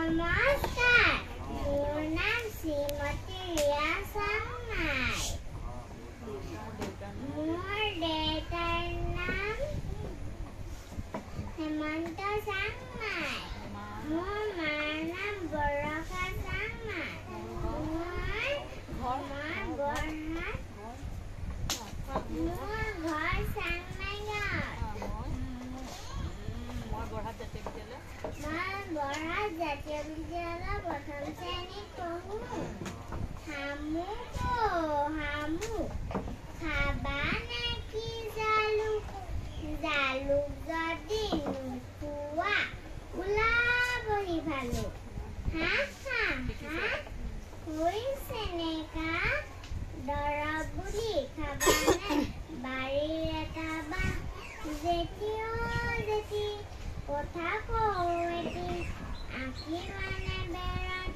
নমস্কাৰ মোৰ নাম শ্ৰীমতী ৰিয়া চাংমাই মোৰ দেউতাৰ নাম হেমন্ত চাংমাই মোৰ মাৰ নাম বৰষা চাংমাই মোৰ ঘৰ চাংমাই মই বৰহাট জাতীয় বিদ্যালয় প্ৰথম শ্ৰেণীত পঢ়োঁ হামু খাবা নেকি জালুক যদি নোখোৱা ওলাবহি ভালুক হৈছে নেকা দৰৱ বুলি খাবানে বাৰীৰ এটা বাঁহ জেঠি কথা কওঁ এটি আঁকি মানে বেৰাত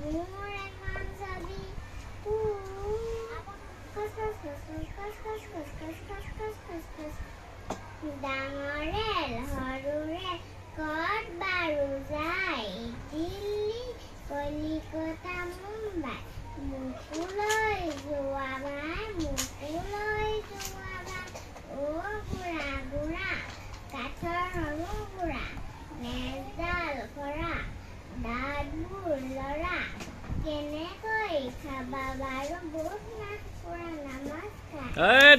মোৰ এখন ছবি ডাঙৰে সৰুৰে ক'ত বাৰু যায় দিল্লী কলিকতা মুম্বাই মোকোলৈ যোৱা ভাই অ বুঢ়া কাঠৰ সৰু বুঢ়া নেজডাল কৰা দাঁতবোৰ লৰা কেনেকৈ খাবা বাৰু বহুত নাচ কৰা নমস্কাৰ